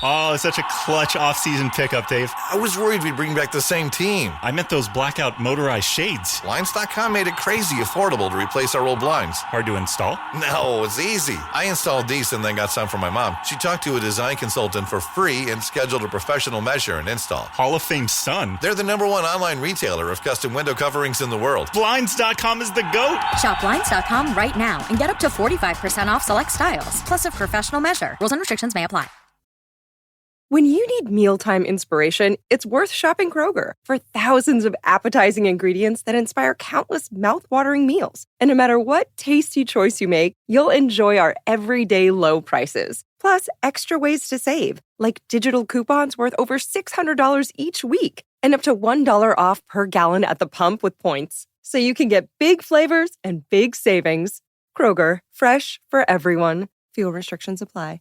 Oh, such a clutch off-season pickup, Dave. I was worried we'd bring back the same team. I meant those blackout motorized shades. Blinds.com made it crazy affordable to replace our old blinds. Hard to install? No, it's easy. I installed these and then got some for my mom. She talked to a design consultant for free and scheduled a professional measure and install. Hall of Fame son. They're the #1 online retailer of custom window coverings in the world. Blinds.com is the GOAT. Shop Blinds.com right now and get up to 45% off select styles, plus a professional measure. Rules and restrictions may apply. When you need mealtime inspiration, it's worth shopping Kroger for thousands of appetizing ingredients that inspire countless mouth-watering meals. And no matter what tasty choice you make, you'll enjoy our everyday low prices. Plus, extra ways to save, like digital coupons worth over $600 each week and up to $1 off per gallon at the pump with points. So you can get big flavors and big savings. Kroger, fresh for everyone. Fuel restrictions apply.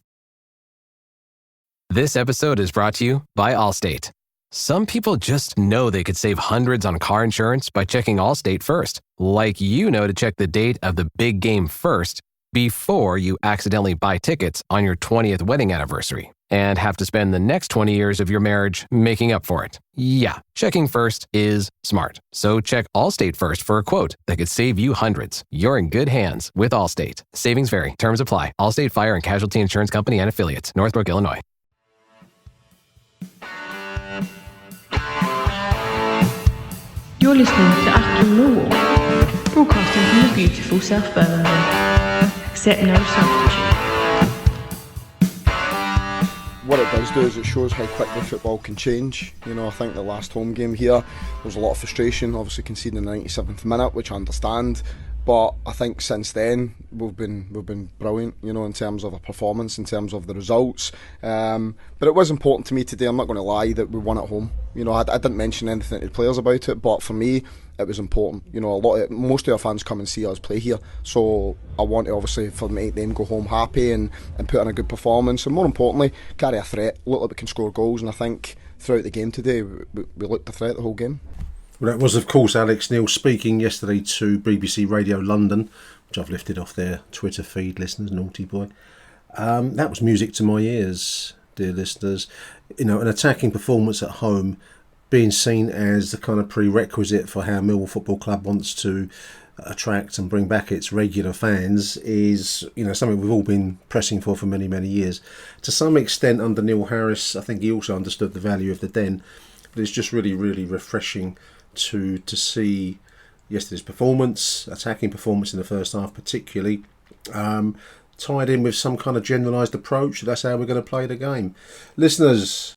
This episode is brought to you by Allstate. Some people just know they could save hundreds on car insurance by checking Allstate first. Like you know to check the date of the big game first before you accidentally buy tickets on your 20th wedding anniversary and have to spend the next 20 years of your marriage making up for it. Yeah, checking first is smart. So check Allstate first for a quote that could save you hundreds. You're in good hands with Allstate. Savings vary. Terms apply. Allstate Fire and Casualty Insurance Company and Affiliates. Northbrook, Illinois. You're listening to Achtung, Millwall, broadcasting from the beautiful South Birmingham. Accept no substitute. What it does do is it shows how quickly football can change. You know, I think the last home game here, there was a lot of frustration, obviously conceding in the 97th minute, which I understand. But I think since then we've been brilliant, you know, in terms of our performance, in terms of the results. But it was important to me today. I'm not going to lie that we won at home. You know, I didn't mention anything to the players about it, but for me it was important. You know, most of our fans come and see us play here, so I want to obviously for make them go home happy and put in a good performance, and more importantly carry a threat. Look like we can score goals, and I think throughout the game today we looked a threat the whole game. Well, that was, of course, Alex Neil speaking yesterday to BBC Radio London, which I've lifted off their Twitter feed, listeners, naughty boy. That was music to my ears, dear listeners. You know, an attacking performance at home being seen as the kind of prerequisite for how Millwall Football Club wants to attract and bring back its regular fans is, you know, something we've all been pressing for many, many years. To some extent, under Neil Harris, I think he also understood the value of the Den, but it's just really, really refreshing to see yesterday's performance, attacking performance in the first half particularly, tied in with some kind of generalised approach. That's how we're going to play the game. Listeners,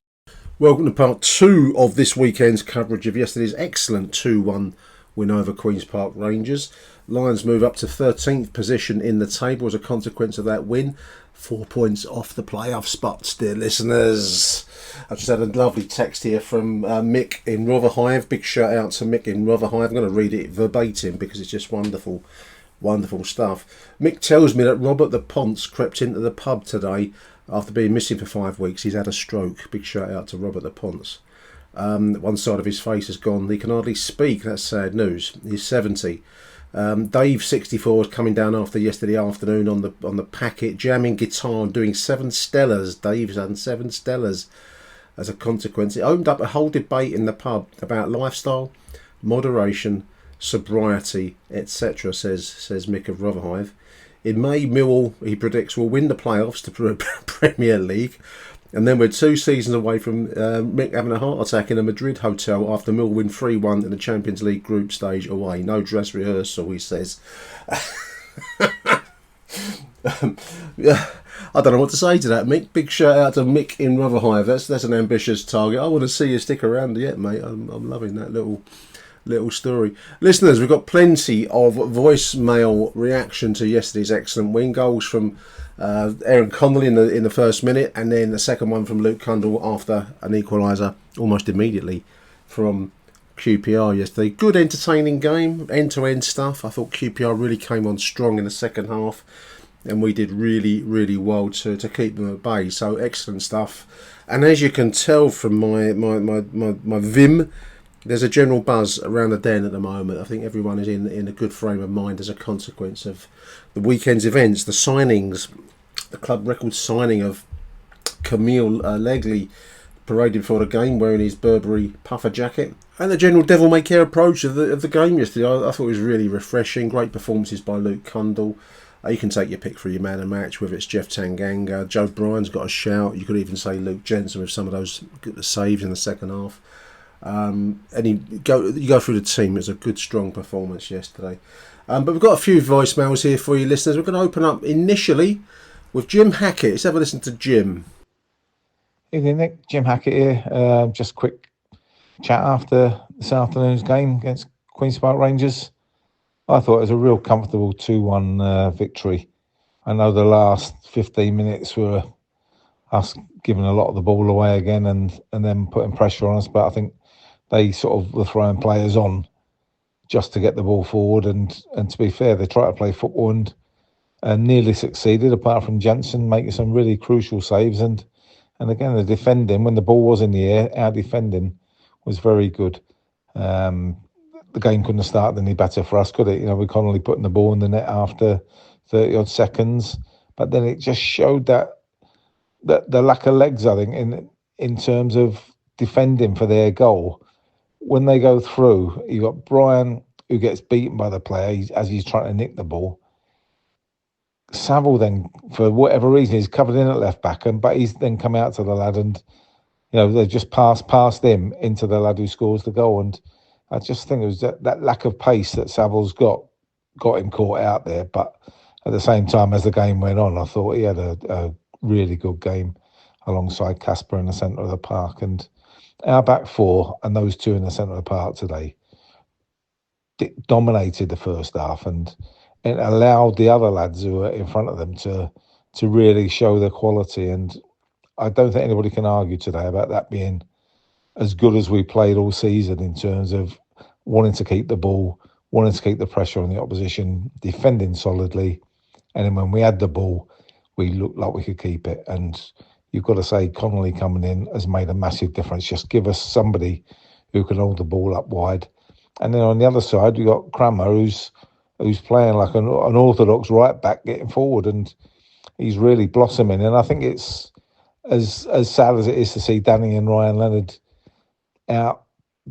welcome to part 2 of this weekend's coverage of yesterday's excellent 2-1 win over Queen's Park Rangers. Lions move up to 13th position in the table as a consequence of that win. 4 points off the playoff spots, dear listeners. I just had a lovely text here from Mick in Rotherhithe. Big shout out to Mick in Rotherhithe. I'm going to read it verbatim because it's just wonderful, wonderful stuff. Mick tells me that Robert the Ponce crept into the pub today after being missing for 5 weeks. He's had a stroke. Big shout out to Robert the Ponce. One side of his face has gone. He can hardly speak. That's sad news. He's 70. Dave 64 was coming down after yesterday afternoon on the packet, jamming guitar and doing 7 Stellas. Dave's done 7 Stellas as a consequence. It opened up a whole debate in the pub about lifestyle, moderation, sobriety, etc. Says Mick of Rotherhithe. In May, Millwall, he predicts, will win the playoffs to Premier League. And then we're 2 seasons away from Mick having a heart attack in a Madrid hotel after Millwall win 3-1 in the Champions League group stage away. No dress rehearsal, he says. Yeah, I don't know what to say to that, Mick. Big shout out to Mick in Rotherhithe. That's an ambitious target. I want to see you stick around yet, mate. I'm loving that little story. Listeners, we've got plenty of voicemail reaction to yesterday's excellent win. Goals from Aaron Connolly in the first minute, and then the second one from Luke Cundall after an equaliser almost immediately from QPR yesterday. Good entertaining game, end-to-end stuff. I thought QPR really came on strong in the second half, and we did really, really well to keep them at bay. So excellent stuff. And as you can tell from my vim, there's a general buzz around the Den at the moment. I think everyone is in a good frame of mind as a consequence of the weekend's events, the signings, the club record signing of Camille Legley paraded for the game wearing his Burberry puffer jacket. And the general devil-may-care approach of the game yesterday, I thought it was really refreshing. Great performances by Luke Cundle. You can take your pick for your man of match, whether it's Jeff Tanganga, Joe Bryan's got a shout. You could even say Luke Jensen with some of those saves in the second half. And you go through the team. It was a good, strong performance yesterday. But we've got a few voicemails here for you listeners. We're going to open up initially with Jim Hackett. Let's have a listen to Jim. Evening, Nick. Jim Hackett here. Just quick chat after this afternoon's game against Queen's Park Rangers. I thought it was a real comfortable 2-1 victory. I know the last 15 minutes were us giving a lot of the ball away again and then putting pressure on us, but I think they sort of were throwing players on just to get the ball forward. And to be fair, they tried to play football and nearly succeeded, apart from Jensen making some really crucial saves. And again, the defending, when the ball was in the air, our defending was very good. The game couldn't have started any better for us, could it? With Connolly putting the ball in the net after 30-odd seconds. But then it just showed that the lack of legs, I think, in terms of defending for their goal. When they go through, you got Brian, who gets beaten by the player as he's trying to nick the ball. Saville then, for whatever reason, he's covered in at left back, but he's then come out to the lad and, they've just passed him into the lad who scores the goal. And I just think it was that lack of pace that Saville's got him caught out there. But at the same time, as the game went on, I thought he had a really good game alongside Casper in the centre of the park. And our back four and those two in the centre of the park today dominated the first half, and it allowed the other lads who were in front of them to really show their quality. And I don't think anybody can argue today about that being as good as we played all season in terms of wanting to keep the ball, wanting to keep the pressure on the opposition, defending solidly. And then when we had the ball, we looked like we could keep it. And you've got to say Connolly coming in has made a massive difference. Just give us somebody who can hold the ball up wide. And then on the other side, you've got Kramer, who's playing like an orthodox right back, getting forward, and he's really blossoming. And I think it's as sad as it is to see Danny and Ryan Leonard out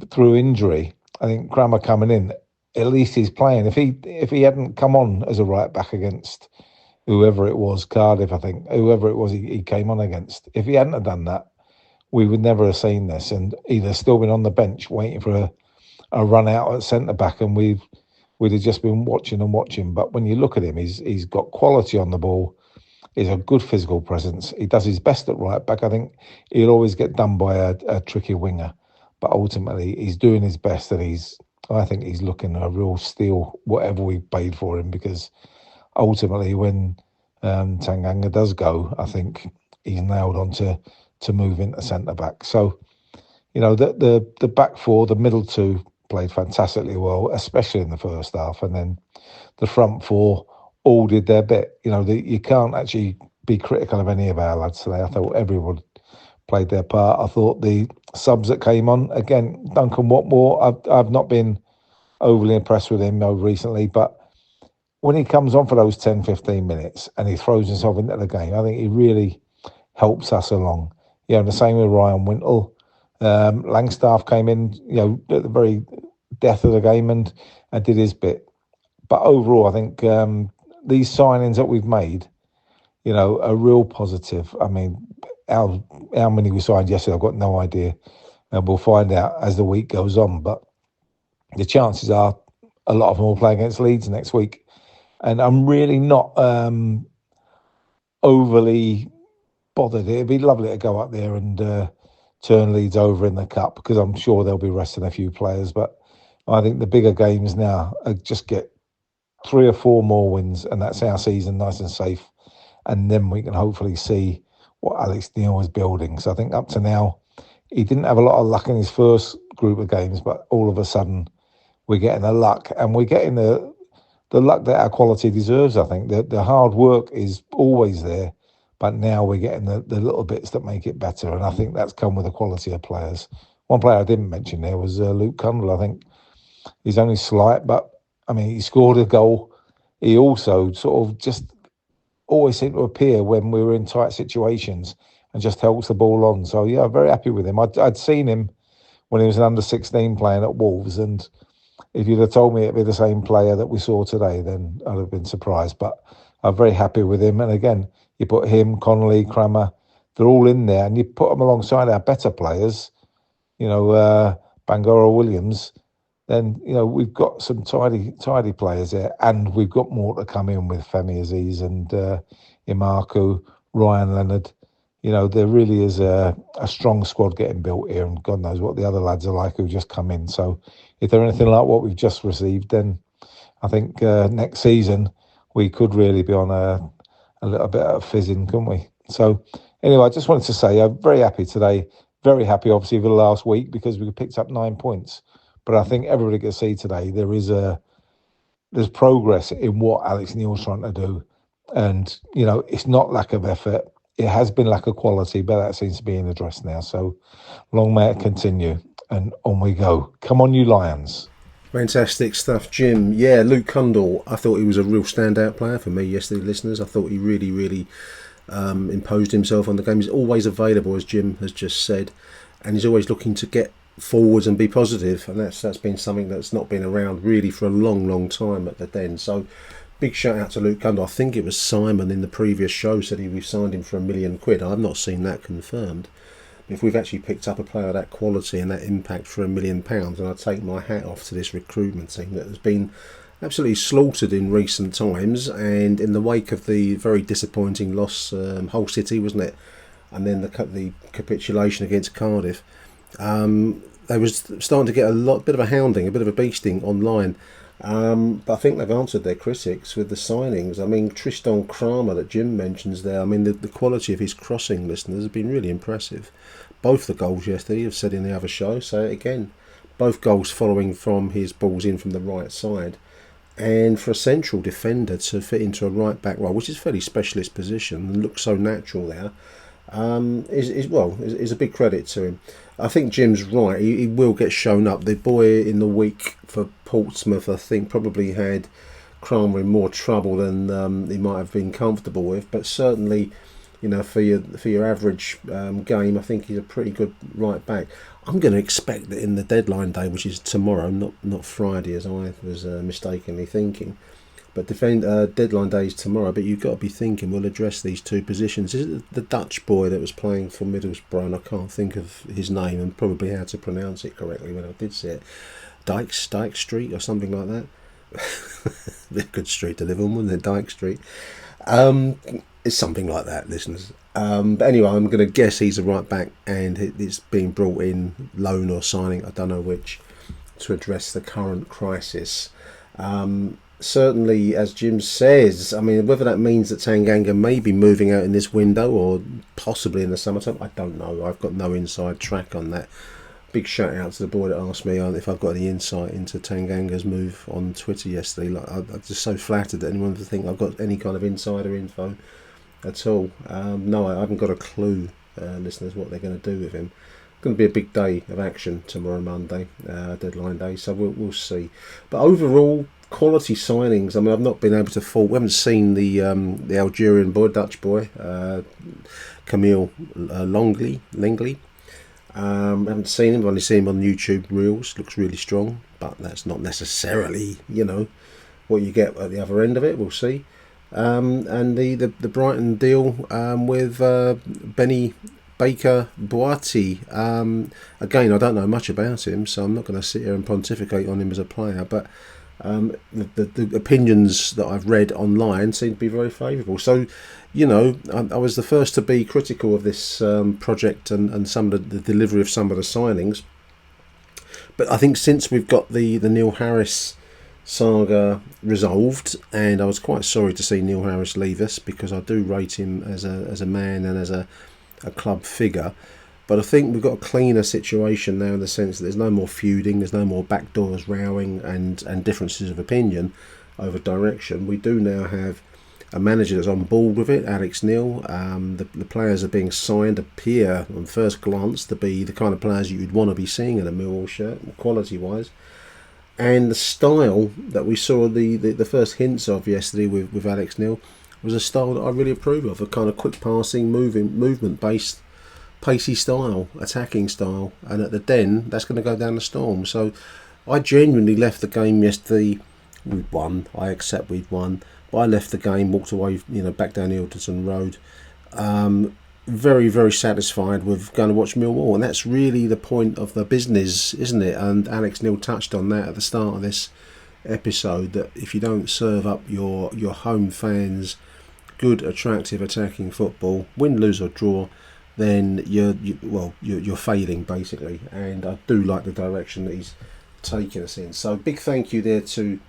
through injury. I think Kramer coming in, at least he's playing. If he hadn't come on as a right back against whoever it was, Cardiff, I think, whoever it was he came on against, if he hadn't have done that, we would never have seen this, and either still been on the bench waiting for a run out at centre back, and we'd have just been watching. But when you look at him, he's got quality on the ball. He's a good physical presence. He does his best at right back. I think he'll always get done by a tricky winger, but ultimately he's doing his best, and I think he's looking a real steal, whatever we paid for him, because ultimately when Tanganga does go, I think he's nailed on to move into centre back. So, the back four, the middle two, played fantastically well, especially in the first half, and then the front four all did their bit. You can't actually be critical of any of our lads today. I thought everyone played their part. I thought the subs that came on, again, Duncan Watmore, I've not been overly impressed with him recently, but when he comes on for those 10, 15 minutes and he throws himself into the game, I think he really helps us along. The same with Ryan Wintle. Langstaff came in, at the very death of the game and did his bit. But overall, I think these signings that we've made, are real positive. I mean, how many we signed yesterday, I've got no idea. And we'll find out as the week goes on. But the chances are a lot of them will play against Leeds next week. And I'm really not overly bothered. It'd be lovely to go up there and turn Leeds over in the cup, because I'm sure they'll be resting a few players. But I think the bigger games now are just get 3 or 4 more wins, and that's our season nice and safe. And then we can hopefully see what Alex Neil is building. So I think up to now, he didn't have a lot of luck in his first group of games, but all of a sudden we're getting the luck, and we're getting the luck that our quality deserves. I think the hard work is always there, but now we're getting the little bits that make it better, and I think that's come with the quality of players. One player I didn't mention there was Luke Cundle. I think he's only slight, but I mean, he scored a goal. He also sort of just always seemed to appear when we were in tight situations, and just helps the ball on. So yeah, I'm very happy with him. I'd seen him when he was an under-16 playing at Wolves, and if you'd have told me it'd be the same player that we saw today, then I'd have been surprised. But I'm very happy with him. And again, you put him, Connolly, Crammer, they're all in there, and you put them alongside our better players, Bangura Williams, then, we've got some tidy players there, and we've got more to come in with Femi Aziz and Imaku, Ryan Leonard. There really is a strong squad getting built here, and God knows what the other lads are like who've just come in. So if they're anything like what we've just received, then I think next season we could really be on a little bit of fizzing, couldn't we? So anyway, I just wanted to say I'm very happy today. Very happy, obviously, for the last week because we picked up 9 points. But I think everybody can see today there's progress in what Alex Neil's trying to do. And, it's not lack of effort. It has been lack of quality, but that seems to be addressed now. So long may it continue. And on we go. Come on, you Lions. Fantastic stuff, Jim. Yeah, Luke Cundall, I thought he was a real standout player for me yesterday, listeners. I thought he really, really imposed himself on the game. He's always available, as Jim has just said, and he's always looking to get forwards and be positive, and that's been something that's not been around really for a long time at the Den. So big shout out to Luke Cundall. I think it was Simon in the previous show said we've signed him for £1 million. I've not seen that confirmed. If we've actually picked up a player of that quality and that impact for £1 million, and I take my hat off to this recruitment team that has been absolutely slaughtered in recent times, and in the wake of the very disappointing loss, Hull City, wasn't it, and then the capitulation against Cardiff, they was starting to get a bit of a hounding, a bit of a beasting online. But I think they've answered their critics with the signings. I mean, Tristan Kramer that Jim mentions there, I mean, the quality of his crossing, listeners, has been really impressive. Both the goals yesterday, I've said in the other show, so again, both goals following from his balls in from the right side. And for a central defender to fit into a right back role, which is a fairly specialist position and looks so natural there, is a big credit to him. I think Jim's right. He will get shown up. The boy in the week for Portsmouth, I think, probably had Kramer in more trouble than he might have been comfortable with. But certainly, for your average game, I think he's a pretty good right back. I'm going to expect that in the deadline day, which is tomorrow, not Friday, as I was mistakenly thinking. But deadline day is tomorrow, but you've got to be thinking we'll address these two positions. Is it the Dutch boy that was playing for Middlesbrough, and I can't think of his name and probably how to pronounce it correctly when I did see it. Dyke Street or something like that. A good street to live on, wasn't it? Dyke Street. It's something like that, listeners. But anyway, I'm going to guess he's a right back, and it's being brought in, loan or signing, I don't know which, to address the current crisis. Certainly, as Jim says, I mean, whether that means that Tanganga may be moving out in this window or possibly in the summertime, I don't know. I've got no inside track on that. Big shout out to the boy that asked me if I've got any insight into Tanganga's move on Twitter yesterday. I'm just so flattered that anyone would think I've got any kind of insider info at all. No, I haven't got a clue, listeners, what they're going to do with him. It's going to be a big day of action tomorrow, Monday, deadline day, so we'll see. But overall, quality signings. I mean, I've not been able to fault. We haven't seen the Algerian boy, Dutch boy, Camille Langley. I haven't seen him. I've only seen him on YouTube Reels. Looks really strong, but that's not necessarily, what you get at the other end of it. We'll see. And the Brighton deal with Benny Baker Boati. Again, I don't know much about him, so I'm not going to sit here and pontificate on him as a player, but the opinions that I've read online seem to be very favourable. So, I was the first to be critical of this project and some of the delivery of some of the signings. But I think since we've got the Neil Harris saga resolved, and I was quite sorry to see Neil Harris leave us because I do rate him as a man and as a club figure. But I think we've got a cleaner situation now in the sense that there's no more feuding, there's no more backdoors rowing and differences of opinion over direction. We do now have a manager that's on board with it, Alex Neil. The players are being signed appear on first glance to be the kind of players you'd want to be seeing in a Millwall shirt, quality-wise. And the style that we saw the first hints of yesterday with Alex Neil was a style that I really approve of, a kind of quick passing, movement-based, pacey style, attacking style. And at the Den, that's going to go down the storm. So I genuinely left the game yesterday. We'd won. I accept we'd won. But I left the game, walked away, back down Ilderton Road. Very, very satisfied with going to watch Millwall. And that's really the point of the business, isn't it? And Alex Neil touched on that at the start of this episode, that if you don't serve up your home fans good, attractive, attacking football, win, lose or draw, then you're failing basically. And I do like the direction that he's taken us in. So big thank you there to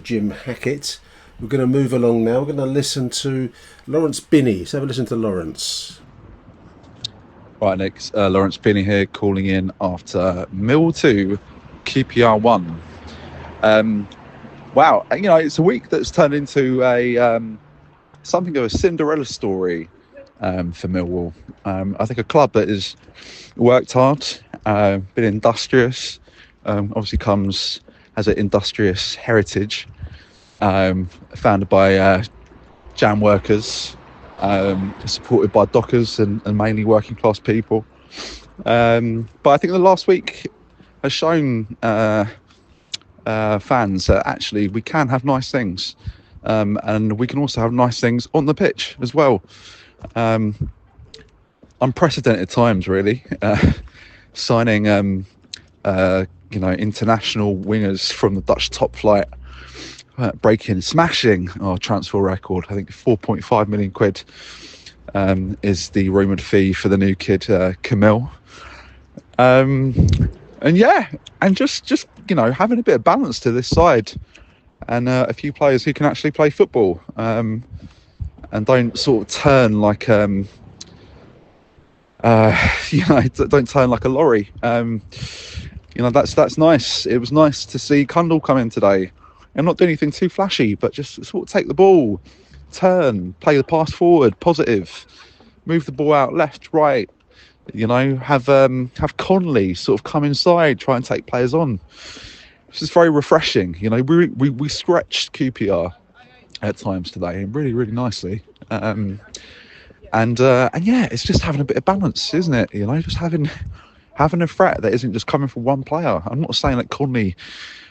Jim Hackett. We're going to move along now. We're going to listen to Lawrence Binney. Let's have a listen to Lawrence. Right, Nick. Lawrence Binney here, calling in after Mill 2, QPR 1. Wow, it's a week that's turned into a something of a Cinderella story for Millwall. I think a club that has worked hard, been industrious, obviously has an industrious heritage, founded by jam workers, supported by dockers and mainly working class people. But I think the last week has shown fans that actually we can have nice things, and we can also have nice things on the pitch as well. Unprecedented times, really. Signing international wingers from the Dutch top flight, smashing our transfer record. I think 4.5 million quid is the rumoured fee for the new kid, Camille. And just having a bit of balance to this side, and a few players who can actually play football, and don't sort of turn like don't turn like a lorry. That's nice. It was nice to see Kundle come in today and not do anything too flashy, but just sort of take the ball, turn, play the pass forward, positive, move the ball out left, right. Have Conley sort of come inside, try and take players on. This is very refreshing. We stretched QPR at times today, really, really nicely. And it's just having a bit of balance, isn't it? Just having a threat that isn't just coming from one player. I'm not saying that Conley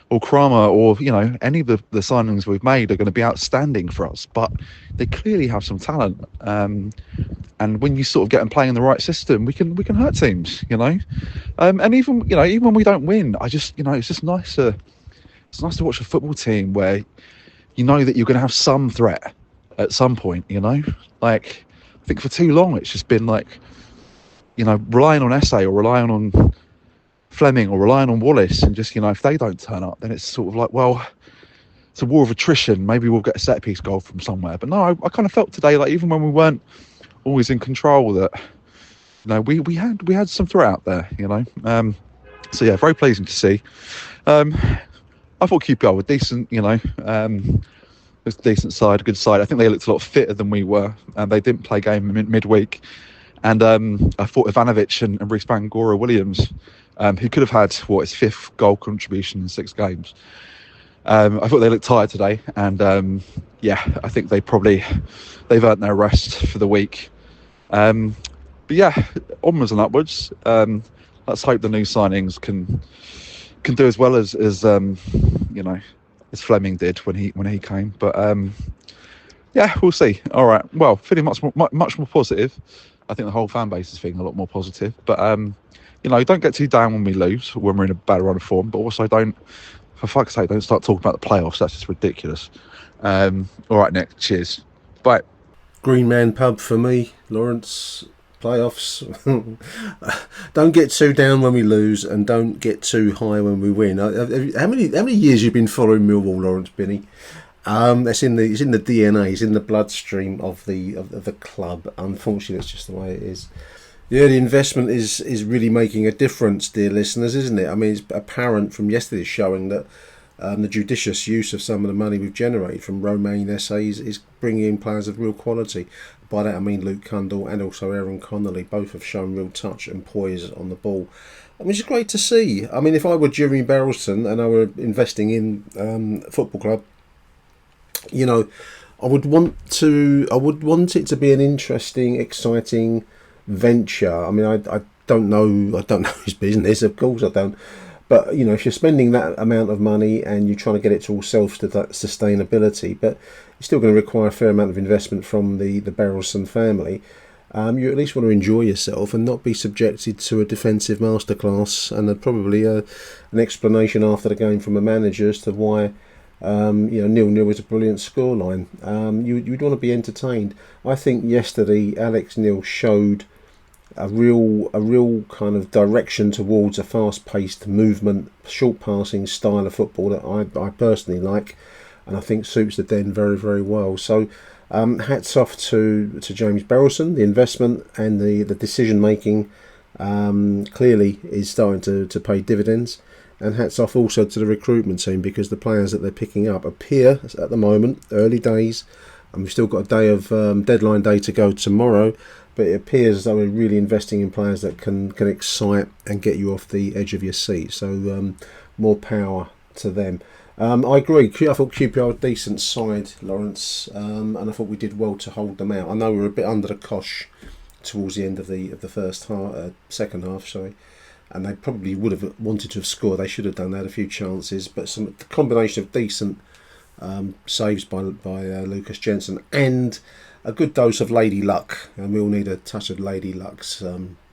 or Kramer or any of the signings we've made are going to be outstanding for us, but they clearly have some talent. And when you sort of get them playing in the right system, we can hurt teams. And even when we don't win, it's just nice to watch a football team where that you're going to have some threat at some point. Like I think for too long it's just been like relying on Esse or relying on Fleming or relying on Wallace, and just if they don't turn up, then it's sort of like, well, it's a war of attrition. Maybe we'll get a set piece goal from somewhere. But no, I kind of felt today, like even when we weren't always in control, that we had some threat out there. So yeah, very pleasing to see. I thought QPR were decent. It was a decent side, a good side. I think they looked a lot fitter than we were, and they didn't play game midweek. And I thought Ivanovic and Reece Bangura Williams, who could have had his fifth goal contribution in 6 games. I thought they looked tired today, and I think they've earned their rest for the week. But yeah, onwards and upwards. Let's hope the new signings can do as well as Fleming did when he came. But we'll see. All right. Well, feeling much more positive. I think the whole fan base is feeling a lot more positive. But don't get too down when we lose, when we're in a bad run of form. But also for fuck's sake, don't start talking about the playoffs. That's just ridiculous. All right, Nick. Cheers. Bye. Green Man Pub for me, Lawrence. Playoffs. Don't get too down when we lose, and don't get too high when we win. How many years you've been following Millwall, Lawrence Binney? It's in the DNA. It's in the bloodstream of the club. Unfortunately, it's just the way it is. Yeah, the investment is really making a difference, dear listeners, isn't it? I mean, it's apparent from yesterday's showing that the judicious use of some of the money we've generated from Romain Essays is bringing in players of real quality. By that I mean Luke Kundle and also Aaron Connolly. Both have shown real touch and poise on the ball. I mean, it's great to see. I mean, if I were Jeremy Barrelton and I were investing in a football club, I would want it to be an interesting, exciting venture. I mean, I don't know his business, of course I don't. But, you know, if you're spending that amount of money and you're trying to get it to all self-sustainability, but you're still going to require a fair amount of investment from the Berylson family, you at least want to enjoy yourself and not be subjected to a defensive masterclass and probably an explanation after the game from a manager as to why 0-0 is a brilliant scoreline. You'd want to be entertained. I think yesterday Alex Neil showed a real kind of direction towards a fast-paced movement, short passing style of football that I personally like, and I think suits the Den very, very well. So hats off to James Berylson. The investment and the decision making clearly is starting to pay dividends, and hats off also to the recruitment team, because the players that they're picking up appear at the moment, early days, and we've still got a day of deadline day to go tomorrow, but it appears as though we're really investing in players that can excite and get you off the edge of your seat. So more power to them. I agree. I thought QPR were a decent side, Lawrence, and I thought we did well to hold them out. I know we were a bit under the cosh towards the end of the first half, second half, sorry, and they probably would have wanted to have scored. They should have done. They had a few chances, but the combination of decent saves by Lucas Jensen and a good dose of lady luck, and we all need a touch of lady luck's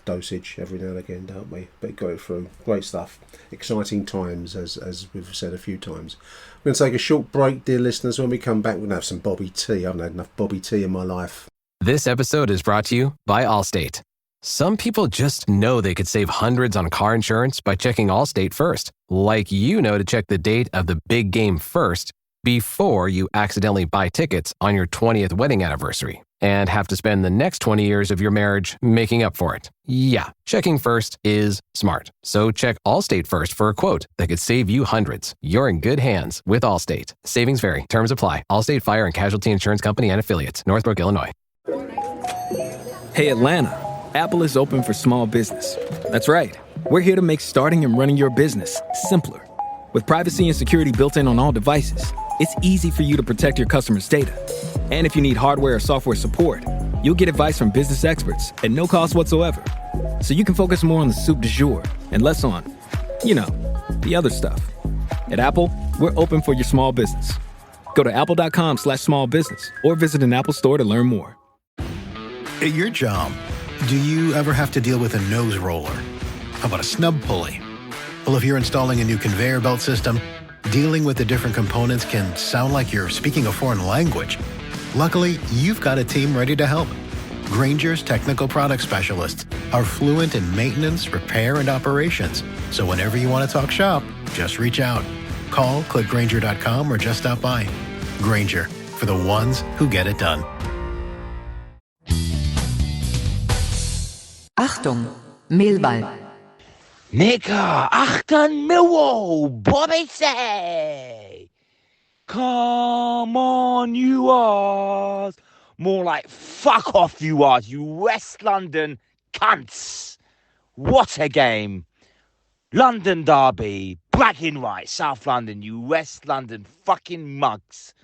dosage every now and again, don't we? But got it through. Great stuff. Exciting times, as we've said a few times. We're going to take a short break, dear listeners. When we come back, we're going to have some Bobby T. I haven't had enough Bobby T in my life. This episode is brought to you by Allstate. Some people just know they could save hundreds on car insurance by checking Allstate first, like you know to check the date of the big game first before you accidentally buy tickets on your 20th wedding anniversary and have to spend the next 20 years of your marriage making up for it. Yeah, checking first is smart. So check Allstate first for a quote that could save you hundreds. You're in good hands with Allstate. Savings vary. Terms apply. Allstate Fire and Casualty Insurance Company and Affiliates. Northbrook, Illinois. Hey, Atlanta. Apple is open for small business. That's right. We're here to make starting and running your business simpler. With privacy and security built in on all devices, it's easy for you to protect your customers' data. And if you need hardware or software support, you'll get advice from business experts at no cost whatsoever. So you can focus more on the soup du jour and less on, the other stuff. At Apple, we're open for your small business. Go to apple.com/small business or visit an Apple store to learn more. At your job, do you ever have to deal with a nose roller? How about a snub pulley? Well, if you're installing a new conveyor belt system, dealing with the different components can sound like you're speaking a foreign language. Luckily, you've got a team ready to help. Grainger's technical product specialists are fluent in maintenance, repair, and operations. So whenever you want to talk shop, just reach out. Call, click Grainger.com, or just stop by. Grainger, for the ones who get it done. Achtung, Millwall. Nigga, Achtung, Millwall, Bobby say. Come on, you are. More like fuck off, you are, you West London cunts. What a game. London derby, bragging rights, South London, you West London fucking mugs.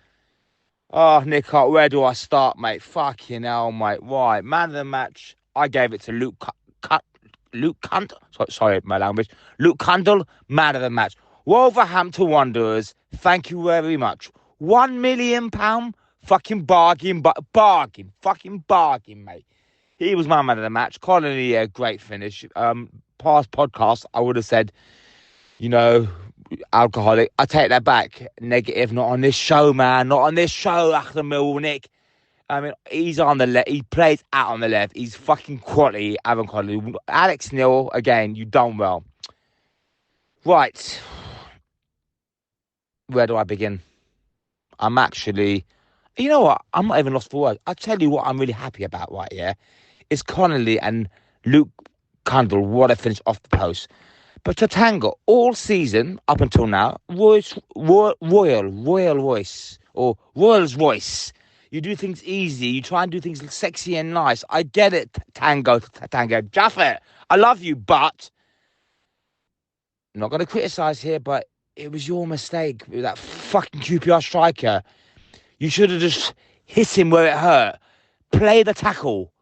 Oh, Nick, where do I start, mate? Fucking hell, mate. Right, man of the match, I gave it to Luke Cundle. Sorry, my language. Luke Cundle, man of the match. Wolverhampton Wanderers, thank you very much. £1 million, fucking bargain, fucking bargain, mate. He was my man of the match. Connolly, a great finish. Past podcast, I would have said, alcoholic. I take that back. Negative, not on this show, man. Not on this show, Achtung Millwall, Nick. I mean, he's on the left. He plays out on the left. He's fucking quality, Aaron Connolly. Alex Neil, again, you done well. Right. Where do I begin? I'm actually... You know what? I'm not even lost for words. I'll tell you what I'm really happy about, right, yeah? It's Connolly and Luke Cundle, what a finish off the post. But Tatanga, all season, up until now, Royal Royce, or Royal's Royce. You do things easy. You try and do things sexy and nice. I get it, Tango. Jaffa, I love you, but... I'm not going to criticise here, but it was your mistake with that fucking QPR striker. You should have just hit him where it hurt, play the tackle.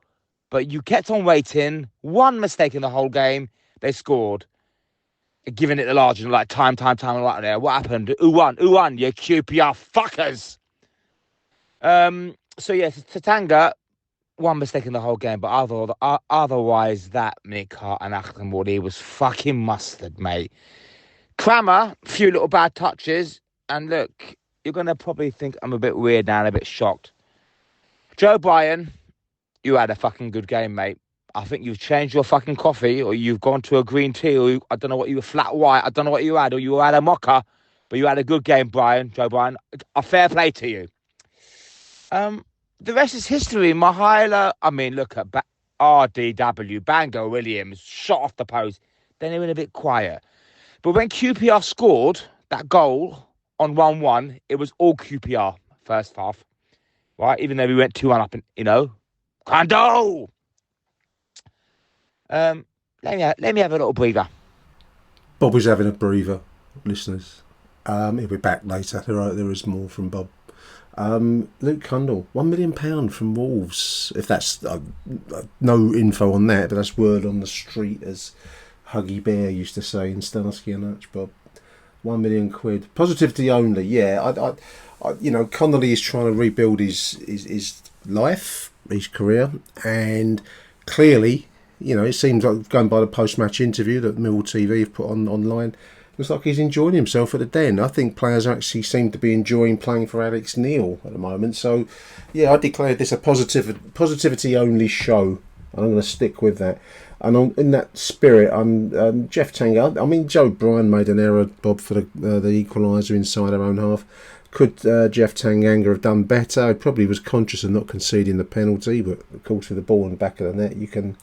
But you kept on waiting. One mistake in the whole game, they scored. Giving it the large and like time, right there. What happened? Who won? You QPR fuckers. So yes, Tatanga, one mistake in the whole game, but otherwise that Mika and Achtung, he was fucking mustard, mate. Kramer, a few little bad touches, and look, you're gonna probably think I'm a bit weird now and a bit shocked. Joe Bryan, you had a fucking good game, mate. I think you've changed your fucking coffee, or you've gone to a green tea, or I don't know what you were, flat white. I don't know what you had, or you had a mocha, but you had a good game, Joe Bryan. A fair play to you. The rest is history. Mahaila, I mean, look at RDW, Bango Williams, shot off the post. Then they went a bit quiet. But when QPR scored that goal on 1-1, it was all QPR first half, right? Even though we went 2-1 up, and Kando! Let me have a little breather. Bob is having a breather, listeners. He'll be back later. There is more from Bob. Luke Cundall, £1 million from Wolves. If that's no info on that, but that's word on the street, as Huggy Bear used to say in Starsky and Hutch. Bob, £1 million. Positivity only. Yeah, I Connolly is trying to rebuild his life, his career, and clearly, it seems like, going by the post-match interview that Millwall TV have put online, looks like he's enjoying himself at the Den. I think players actually seem to be enjoying playing for Alex Neil at the moment. So, yeah, I declared this a positivity-only show, and I'm going to stick with that. And in that spirit, I'm Jeff Tanga. I mean, Joe Bryan made an error, Bob, for the equaliser inside our own half. Could Jeff Tanganga have done better? He probably was conscious of not conceding the penalty, but of course with the ball in the back of the net, you can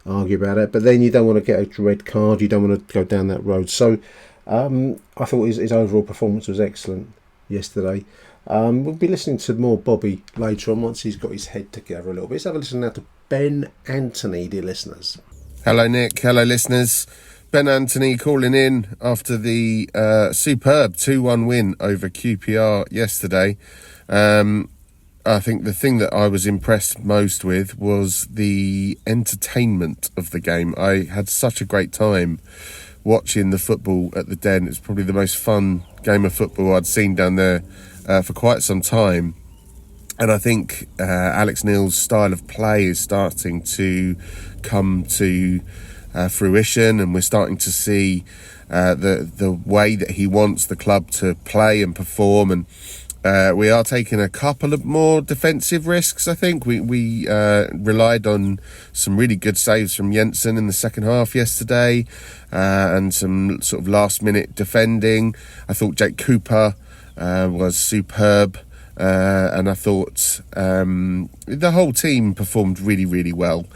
argue about it. But then you don't want to get a red card. You don't want to go down that road. So I thought his overall performance was excellent yesterday. We'll be listening to more Bobby later on once he's got his head together a little bit. Let's have a listen now to Ben Anthony, dear listeners. Hello, Nick. Hello, listeners. Ben Anthony calling in after the superb 2-1 win over QPR yesterday. I think the thing that I was impressed most with was the entertainment of the game. I had such a great time watching the football at the Den. It's probably the most fun game of football I'd seen down there for quite some time. And I think Alex Neil's style of play is starting to come to fruition, and we're starting to see the way that he wants the club to play and perform, and we are taking a couple of more defensive risks. I think we relied on some really good saves from Jensen in the second half yesterday, and some sort of last minute defending. I thought Jake Cooper was superb, and I thought the whole team performed really, really well.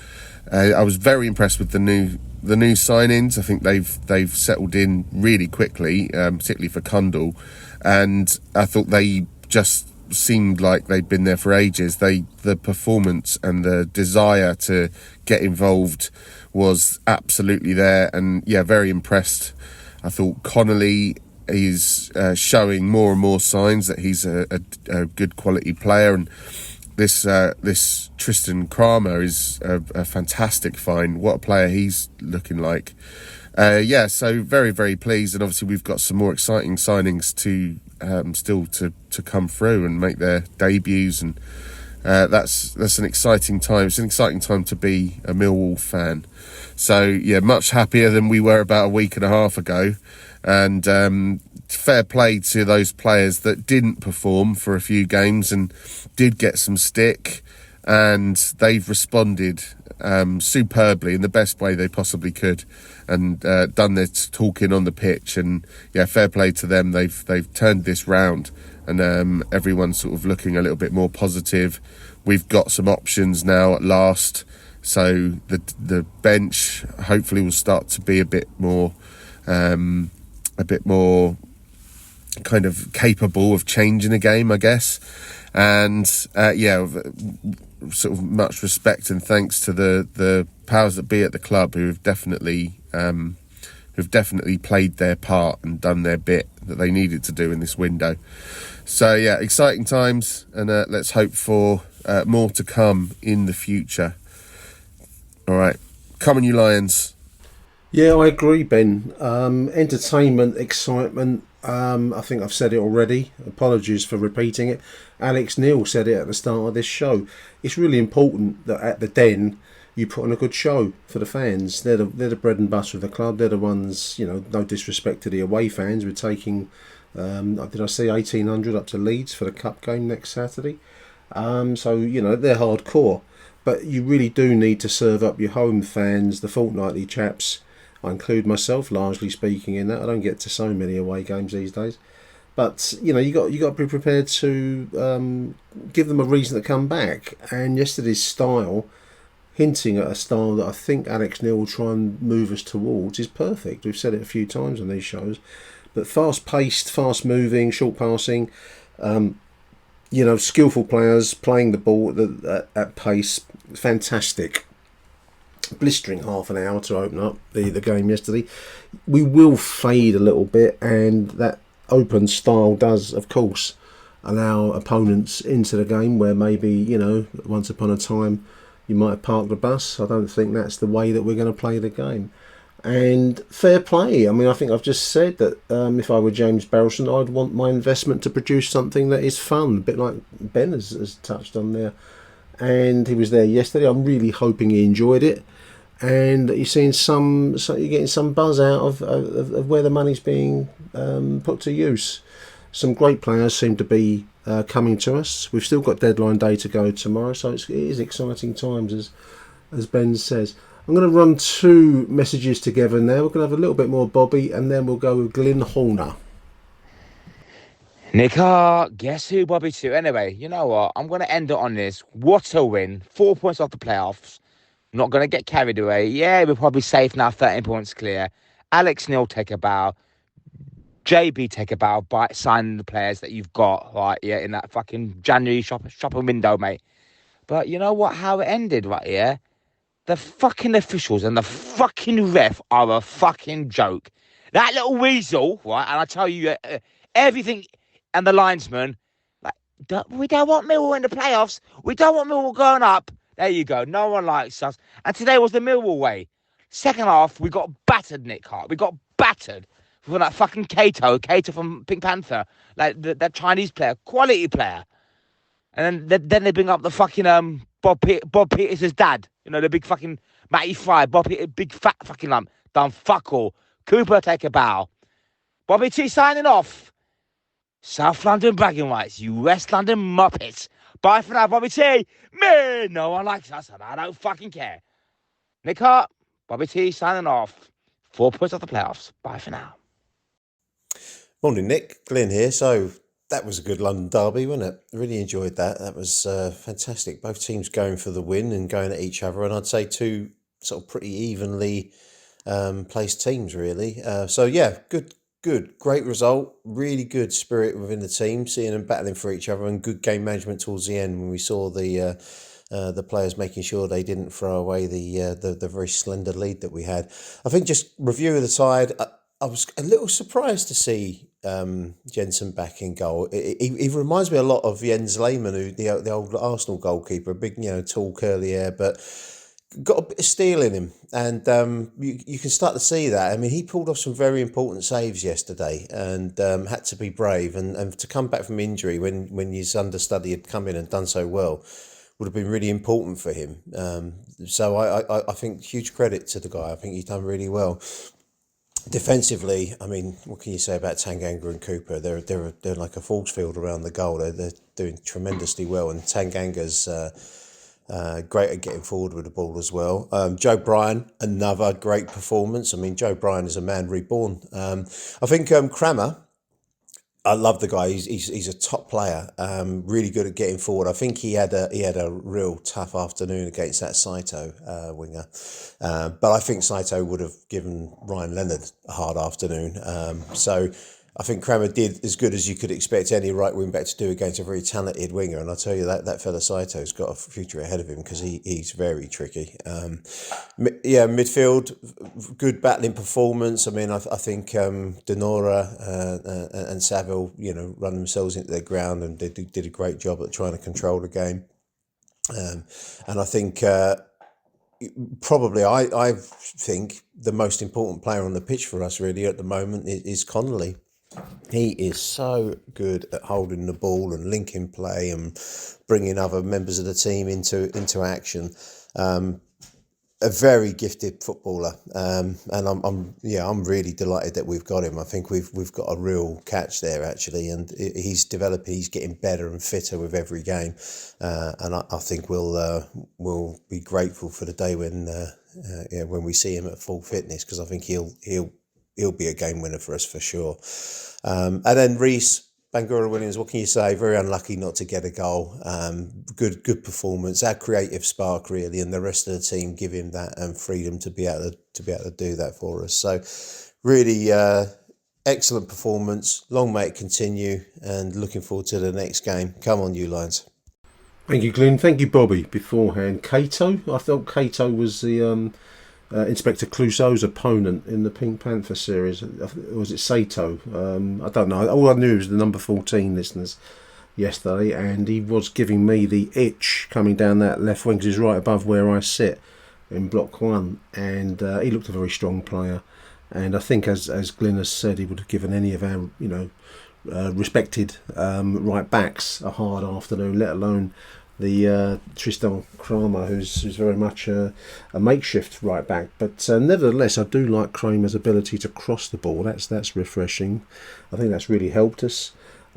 I was very impressed with the new signings. I think they've settled in really quickly, particularly for Kundall, and I thought they just seemed like they'd been there for ages. The performance and the desire to get involved was absolutely there, and yeah, very impressed. I thought Connolly is showing more and more signs that he's a good quality player, and this Tristan Kramer is a fantastic find. What a player he's looking like. So very, very pleased, and obviously we've got some more exciting signings to still to come through and make their debuts, and that's an exciting time. It's an exciting time to be a Millwall fan. So yeah, much happier than we were about a week and a half ago, and fair play to those players that didn't perform for a few games and did get some stick, and they've responded superbly in the best way they possibly could, and done their talking on the pitch. And yeah, fair play to them. They've turned this round, and everyone's sort of looking a little bit more positive. We've got some options now at last, so the bench hopefully will start to be a bit more kind of capable of changing a game, I guess. And sort of much respect and thanks to the powers that be at the club, who have definitely have definitely played their part and done their bit that they needed to do in this window. So yeah, exciting times, and let's hope for more to come in the future. All right, come on you Lions. Yeah, I agree, Ben. Entertainment, excitement. I think I've said it already. Apologies for repeating it. Alex Neil said it at the start of this show. It's really important that at the Den you put on a good show for the fans. They're the bread and butter of the club. They're the ones, no disrespect to the away fans. We're taking, did I say 1,800 up to Leeds for the cup game next Saturday? So, they're hardcore. But you really do need to serve up your home fans, the fortnightly chaps. I include myself, largely speaking, in that. I don't get to so many away games these days. But, you got to be prepared to give them a reason to come back. And yesterday's style, hinting at a style that I think Alex Neil will try and move us towards, is perfect. We've said it a few times on these shows. But fast-paced, fast-moving, short passing, skillful players playing the ball at pace, fantastic. Blistering half an hour to open up the game yesterday. We will fade a little bit, and that open style does, of course, allow opponents into the game where maybe, once upon a time you might have parked the bus. I don't think that's the way that we're going to play the game. And fair play. I mean, I think I've just said that if I were James Barrelson, I'd want my investment to produce something that is fun, a bit like Ben has touched on there. And he was there yesterday. I'm really hoping he enjoyed it. And you're seeing you're getting some buzz out of where the money's being put to use. Some great players seem to be coming to us. We've still got deadline day to go tomorrow, so it is exciting times, as Ben says. I'm going to run two messages together now. We're going to have a little bit more Bobby, and then we'll go with Glyn Horner. Nick, guess who Bobby to? Anyway, you know what? I'm going to end it on this. What a win. 4 points off the playoffs. Not going to get carried away. Yeah, we're probably safe now, 13 points clear. Alex Neil take a bow. JB take a bow by signing the players that you've got, right, yeah, in that fucking January shopping window, mate. But you know what? How it ended, right, yeah? The fucking officials and the fucking ref are a fucking joke. That little weasel, right, and I tell you, everything, and the linesman, like, we don't want Millwall in the playoffs. We don't want Millwall going up. There you go. No one likes us. And today was the Millwall way. Second half, we got battered, Nick Hart. We got battered from that fucking Kato from Pink Panther, like that Chinese player, quality player. And then they bring up the fucking Bob Peters' dad, the big fucking Matty Fry, Bob Peters, big fat fucking lump, done fuck all. Cooper take a bow. Bobby T signing off. South London bragging rights, you West London muppets. Bye for now, Bobby T. Me, no one likes us, and I don't fucking care. Nick Hart, Bobby T signing off. 4 points off the playoffs. Bye for now. Morning, Nick. Glyn here. So that was a good London derby, wasn't it? Really enjoyed that. That was fantastic. Both teams going for the win and going at each other, and I'd say two sort of pretty evenly placed teams, really. So yeah, good, great result. Really good spirit within the team, seeing them battling for each other, and good game management towards the end when we saw the players making sure they didn't throw away the very slender lead that we had. I think just review of the side. I was a little surprised to see Jensen back in goal. He reminds me a lot of Jens Lehmann, who the old Arsenal goalkeeper, big, tall, curly hair, but got a bit of steel in him, and you can start to see that. I mean, he pulled off some very important saves yesterday, and had to be brave, and to come back from injury when his understudy had come in and done so well would have been really important for him. So I think huge credit to the guy. I think he's done really well. Defensively, I mean, what can you say about Tanganga and Cooper? They're like a force field around the goal. They're doing tremendously well, and Tanganga's great at getting forward with the ball as well. Joe Bryan, another great performance. I mean, Joe Bryan is a man reborn. I think Crammer, I love the guy. He's a top player. Really good at getting forward. I think he had a real tough afternoon against that Saito winger. But I think Saito would have given Ryan Leonard a hard afternoon. So I think Kramer did as good as you could expect any right wing back to do against a very talented winger, and I tell you that fella Saito's got a future ahead of him because he's very tricky. Midfield, good battling performance. I mean, I think Denora and Saville, run themselves into their ground, and they did a great job at trying to control the game. And I think probably I think the most important player on the pitch for us really at the moment is Connolly. He is so good at holding the ball and linking play and bringing other members of the team into action. A very gifted footballer, and I'm really delighted that we've got him. I think we've got a real catch there actually, and he's developing. He's getting better and fitter with every game, and I think we'll be grateful for the day when we see him at full fitness, because I think he'll be a game winner for us for sure. And then Reece, Bangura Williams, what can you say? Very unlucky not to get a goal. Good performance. Our creative spark really, and the rest of the team give him that freedom to be able to do that for us. So really excellent performance. Long may it continue, and looking forward to the next game. Come on, you Lions. Thank you, Glenn. Thank you, Bobby. Beforehand, Cato. I thought Cato was the Inspector Clouseau's opponent in the Pink Panther series. Was it Sato? I don't know. All I knew was the number 14 listeners yesterday, and he was giving me the itch coming down that left wing, because he's right above where I sit in block 1, and he looked a very strong player. And I think, as Glenn has said, he would have given any of our respected right backs a hard afternoon, let alone the Tristan Kramer, who's very much a makeshift right back. But nevertheless, I do like Kramer's ability to cross the ball. That's refreshing. I think that's really helped us.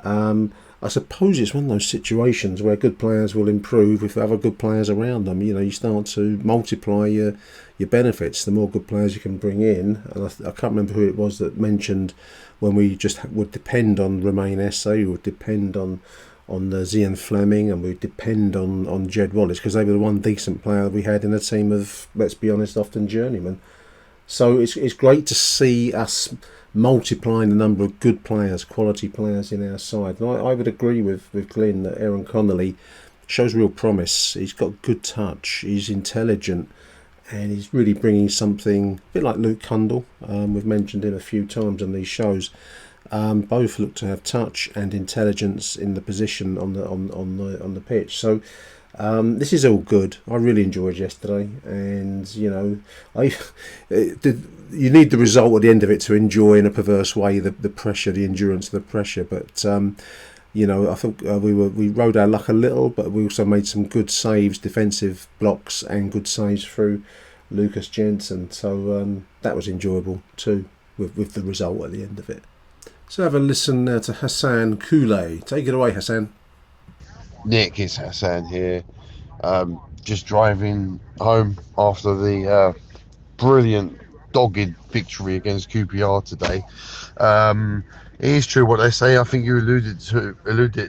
I suppose it's one of those situations where good players will improve if there are other good players around them. You start to multiply your benefits the more good players you can bring in. And I can't remember who it was that mentioned when we just would depend on Romain Esse, we would depend on the Zian Fleming, and we depend on Jed Wallace, because they were the one decent player we had in a team of, let's be honest, often journeymen. So it's great to see us multiplying the number of good players, quality players in our side. And I would agree with Glenn that Aaron Connolly shows real promise. He's got good touch, he's intelligent, and he's really bringing something a bit like Luke Cundle. We've mentioned him a few times on these shows. Both look to have touch and intelligence in the position on the pitch. So this is all good. I really enjoyed yesterday, and you need the result at the end of it to enjoy, in a perverse way, the pressure, the endurance of the pressure. But I thought we rode our luck a little, but we also made some good saves, defensive blocks, and good saves through Lucas Jensen. So that was enjoyable too, with the result at the end of it. So have a listen now to Hassan Koolle. Take it away, Hassan. Nick, it's Hassan here. Just driving home after the brilliant, dogged victory against QPR today. It is true what they say. I think you alluded to it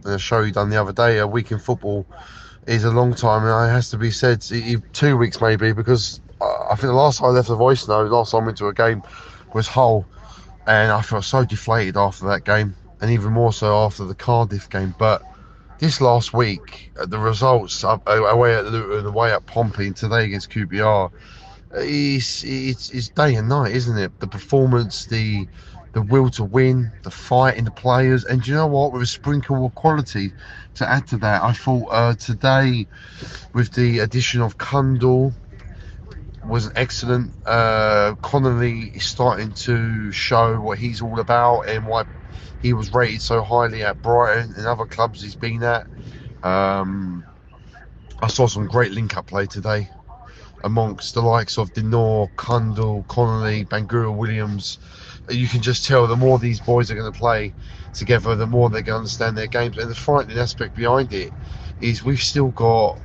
in a show you done the other day. A week in football is a long time, and it has to be said. 2 weeks maybe, because I think the last time I left a voice note, last time I went to a game, was Hull, and I felt so deflated after that game, and even more so after the Cardiff game. But this last week, the results away at Luton, away at Pompey, and today against QPR, it's day and night, isn't it? The performance, the will to win, the fight in the players, and do you know what? With a sprinkle of quality to add to that, I thought today, with the addition of Cundle, was excellent. Connolly is starting to show what he's all about and why he was rated so highly at Brighton and other clubs he's been at. I saw some great link-up play today amongst the likes of Denor, Cundle, Connolly, Bangura Williams. You can just tell the more these boys are going to play together, the more they're going to understand their games. And the frightening aspect behind it is we've still got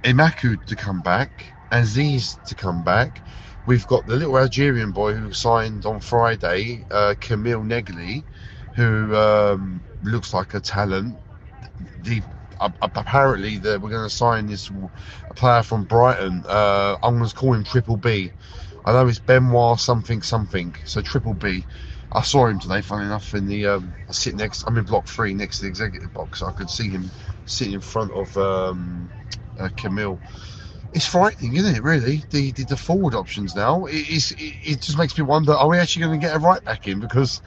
Imaku to come back, Aziz to come back. We've got the little Algerian boy who signed on Friday, Camille Negli, who looks like a talent. Apparently we're going to sign this player from Brighton. I'm going to call him Triple B. I know it's Benoit something, so Triple B. I saw him today, funny enough, in the I'm in block 3 next to the executive box. I could see him sitting in front of Camille. It's frightening, isn't it, really? The forward options now. It just makes me wonder, are we actually going to get a right back in? Because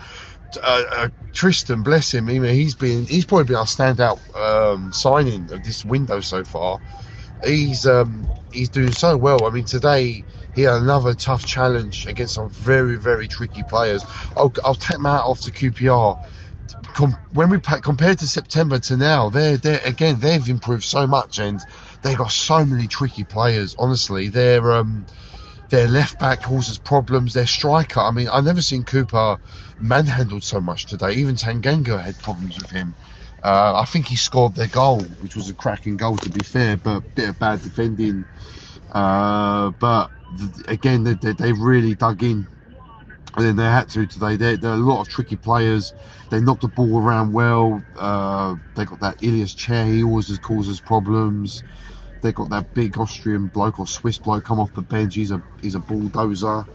Tristan, bless him, he's probably been our standout signing of this window so far. He's doing so well. I mean, today he had another tough challenge against some very, very tricky players. I'll take my hat off to QPR. When we compared to September to now, they've improved so much, and they've got so many tricky players. Honestly, their left back causes problems. Their striker, I mean, I've never seen Cooper manhandled so much today. Even Tanganga had problems with him. I think he scored their goal, which was a cracking goal, to be fair, but a bit of bad defending. But again, they really dug in, and then they had to today. There are a lot of tricky players. They knocked the ball around well. They got that Ilias Chair. He always causes problems. They got that big Austrian bloke or Swiss bloke come off the bench. He's a bulldozer.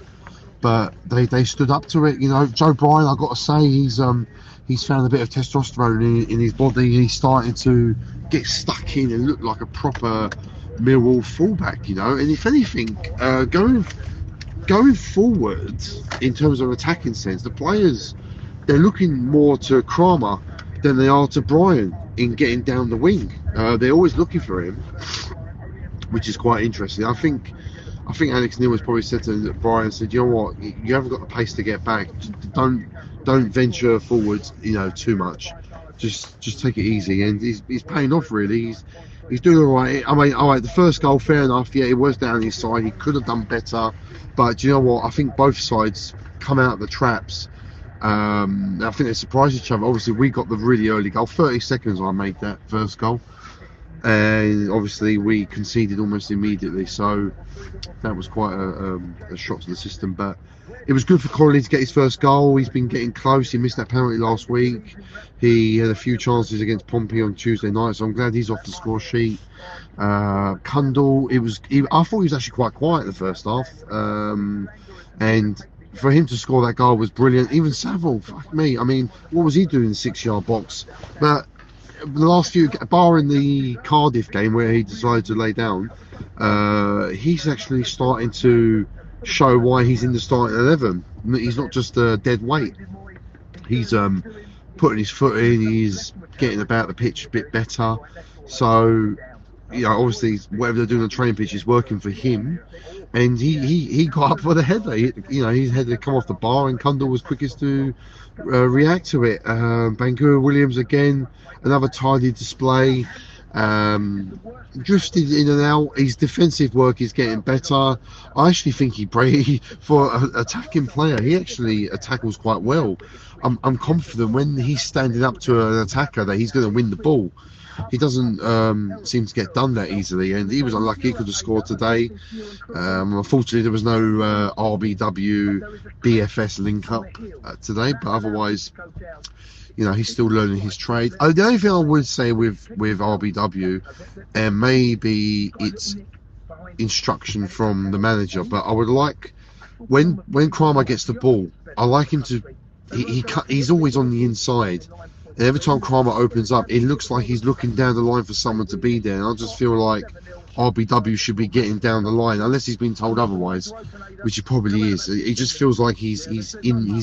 But they stood up to it. You know, Joe Bryan, I've got to say, he's found a bit of testosterone in his body. He's starting to get stuck in and look like a proper Millwall fullback, you know. And if anything, going forward in terms of attacking sense, the players, they're looking more to Kramer than they are to Bryan in getting down the wing. They're always looking for him, which is quite interesting. I think Alex Neil has probably said to Bryan, said, you know what, you haven't got the pace to get back. Don't venture forward, you know, too much. Just take it easy, and he's paying off really. He's doing all right. I mean, all right, the first goal, fair enough. Yeah, it was down his side. He could have done better, but do you know what? I think both sides come out of the traps. I think they surprised each other. Obviously, we got the really early goal. 30 seconds I made that first goal, and obviously we conceded almost immediately. So that was quite a shock to the system. But it was good for Koolle to get his first goal. He's been getting close. He missed that penalty last week. He had a few chances against Pompey on Tuesday night, so I'm glad he's off the score sheet. Kundal, I thought he was actually quite quiet in the first half, and for him to score that goal was brilliant. Even Saville, fuck me. I mean, what was he doing in the 6-yard box? But the last few, barring the Cardiff game where he decided to lay down, he's actually starting to show why he's in the starting 11. He's not just a dead weight. He's putting his foot in. He's getting about the pitch a bit better. So, you know, obviously whatever they're doing on the training pitch is working for him. And he got up for the header. His header come off the bar, and Kundal was quickest to react to it. Bangura Williams again, another tidy display. Drifted in and out. His defensive work is getting better. I actually think for an attacking player, he actually tackles quite well. I'm confident when he's standing up to an attacker that he's going to win the ball. He doesn't seem to get done that easily, and he was unlucky. He could have scored today. Unfortunately, there was no RBW BFS link up today, but otherwise, you know, he's still learning his trade. The only thing I would say with RBW, and maybe it's instruction from the manager, but I would like when Kramer gets the ball, I like him to. He's always on the inside. And every time Kramer opens up, it looks like he's looking down the line for someone to be there. And I just feel like RBW should be getting down the line, unless he's been told otherwise, which he probably is. It just feels like he's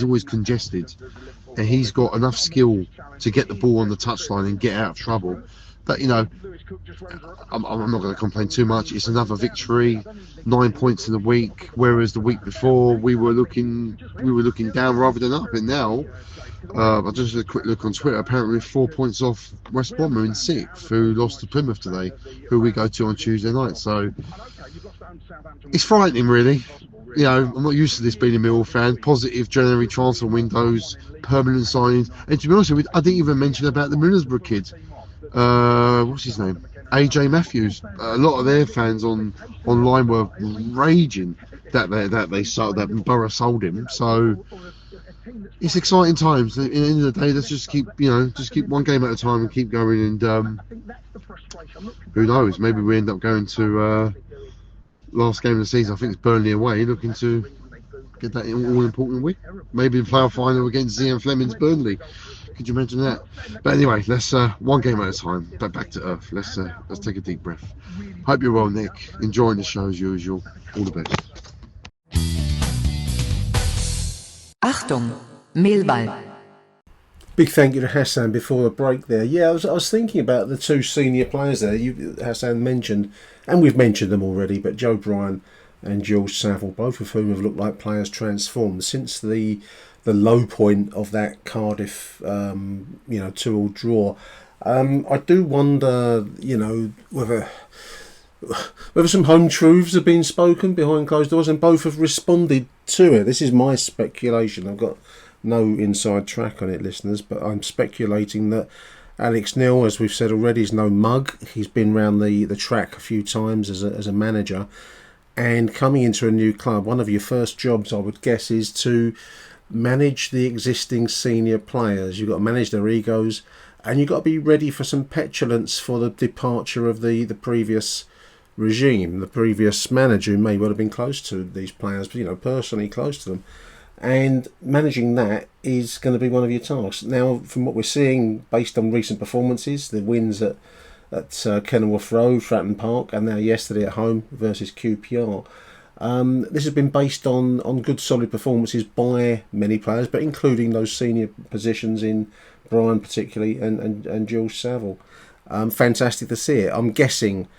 always congested, and he's got enough skill to get the ball on the touchline and get out of trouble. But, you know, I'm not going to complain too much. It's another victory, 9 points in the week, whereas the week before we were looking down rather than up. And now, I just had a quick look on Twitter. Apparently, 4 points off West Brom in 6th, who lost to Plymouth today, who we go to on Tuesday night. So it's frightening, really. You know, I'm not used to this being a Millwall fan. Positive January transfer windows, permanent signings, and to be honest with you, I didn't even mention about the Middlesbrough kid. What's his name? AJ Matthews. A lot of their fans online were raging that Borough sold him. So it's exciting times. At the end of the day, let's just keep one game at a time and keep going. And who knows? Maybe we end up going to last game of the season, I think it's Burnley away, looking to get that all-important win. Maybe the playoff final against Zian Fleming's Burnley. Could you imagine that? But anyway, let's one game at a time. Back to earth. Let's take a deep breath. Hope you're well, Nick. Enjoying the show as usual. All the best. Achtung, Millwall. Big thank you to Hassan before the break there. Yeah, I was thinking about the two senior players there. Hassan mentioned, and we've mentioned them already, but Joe Bryan and Jules Saville, both of whom have looked like players transformed since the low point of that Cardiff 2-2 draw. I do wonder, whether some home truths have been spoken behind closed doors, and both have responded to it. This is my speculation. I've got no inside track on it, listeners, but I'm speculating that Alex Neil, as we've said already, is no mug. He's been round the track a few times as a manager, and coming into a new club, one of your first jobs, I would guess, is to manage the existing senior players. You've got to manage their egos, and you've got to be ready for some petulance for the departure of the previous regime, the previous manager, who may well have been close to these players, personally close to them. And managing that is going to be one of your tasks. Now, from what we're seeing, based on recent performances, the wins at Kenilworth Road, Fratton Park, and now yesterday at home versus QPR, this has been based on good, solid performances by many players, but including those senior positions in Bryan particularly and Jules Saville. Fantastic to see it. I'm guessing,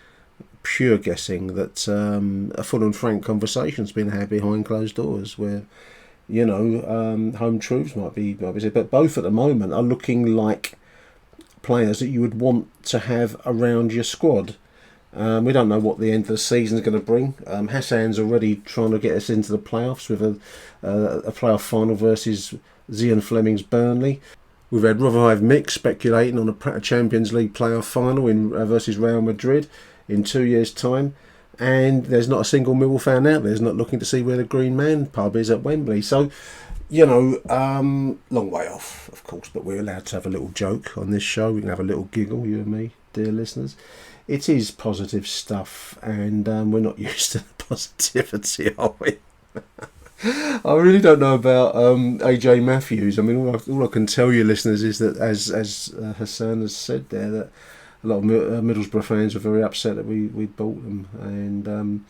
pure guessing, that a full and frank conversation's been had behind closed doors where home truths might be said, but both at the moment are looking like players that you would want to have around your squad. We don't know what the end of the season is going to bring. Hassan's already trying to get us into the playoffs with a playoff final versus Zian Fleming's Burnley. We've had Rotherhithe Mick speculating on a Champions League playoff final versus Real Madrid in 2 years' time. And there's not a single Millwall fan out there who's not looking to see where the Green Man pub is at Wembley. So, long way off, of course, but we're allowed to have a little joke on this show. We can have a little giggle, you and me, dear listeners. It is positive stuff, and we're not used to the positivity, are we? I really don't know about AJ Matthews. I mean, all I can tell you, listeners, is that, as Hassan has said there, that a lot of Middlesbrough fans were very upset that we bought them, and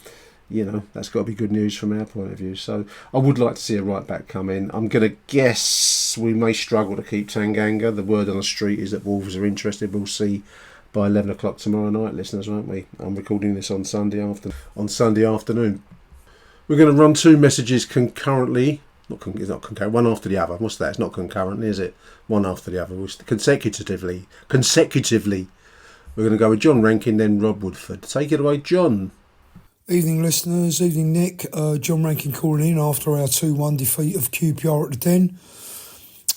that's got to be good news from our point of view. So I would like to see a right back come in. I'm going to guess we may struggle to keep Tanganga. The word on the street is that Wolves are interested. We'll see by 11 o'clock tomorrow night, listeners, won't we? I'm recording this on Sunday afternoon. We're going to run two messages concurrently. It's not concurrent. One after the other. What's that? It's not concurrently, is it? One after the other. Consecutively. We're going to go with John Rankin, then Rob Woodford. Take it away, John. Evening, listeners. Evening, Nick. John Rankin calling in after our 2-1 defeat of QPR at the Den.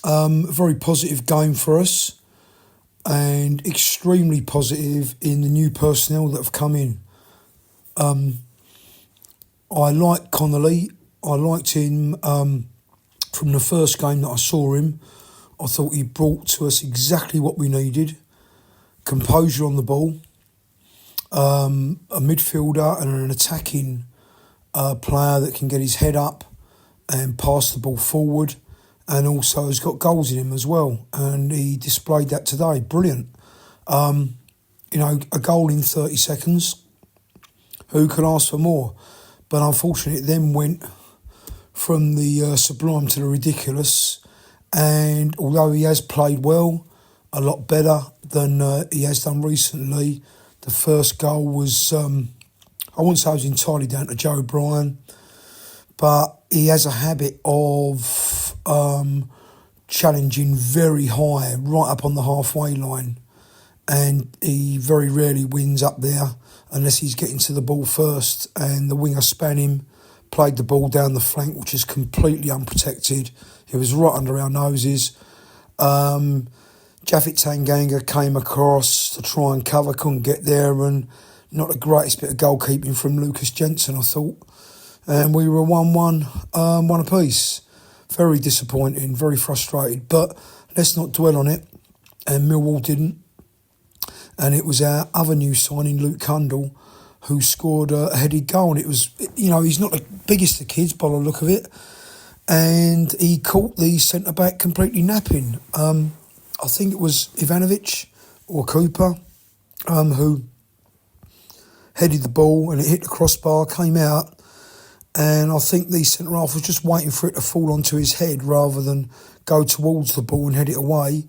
A very positive game for us, and extremely positive in the new personnel that have come in. I like Connolly. I liked him from the first game that I saw him. I thought he brought to us exactly what we needed. Composure on the ball, a midfielder and an attacking player that can get his head up and pass the ball forward, and also has got goals in him as well, and he displayed that today. Brilliant. A goal in 30 seconds. Who could ask for more? But unfortunately it then went from the sublime to the ridiculous, and although he has played well, a lot better than he has done recently, the first goal was, I wouldn't say it was entirely down to Joe Bryan, but he has a habit of challenging very high, right up on the halfway line, and he very rarely wins up there unless he's getting to the ball first, and the winger span him, played the ball down the flank, which is completely unprotected. It was right under our noses. Jaffet Tanganga came across to try and cover, couldn't get there, and not the greatest bit of goalkeeping from Lucas Jensen, I thought. And we were 1-1, one apiece. Very disappointing, very frustrated, but let's not dwell on it. And Millwall didn't. And it was our other new signing, Luke Cundle, who scored a headed goal. And it was, he's not the biggest of kids by the look of it. And he caught the centre-back completely napping. I think it was Ivanovic or Cooper who headed the ball and it hit the crossbar, came out, and I think the centre-half was just waiting for it to fall onto his head rather than go towards the ball and head it away.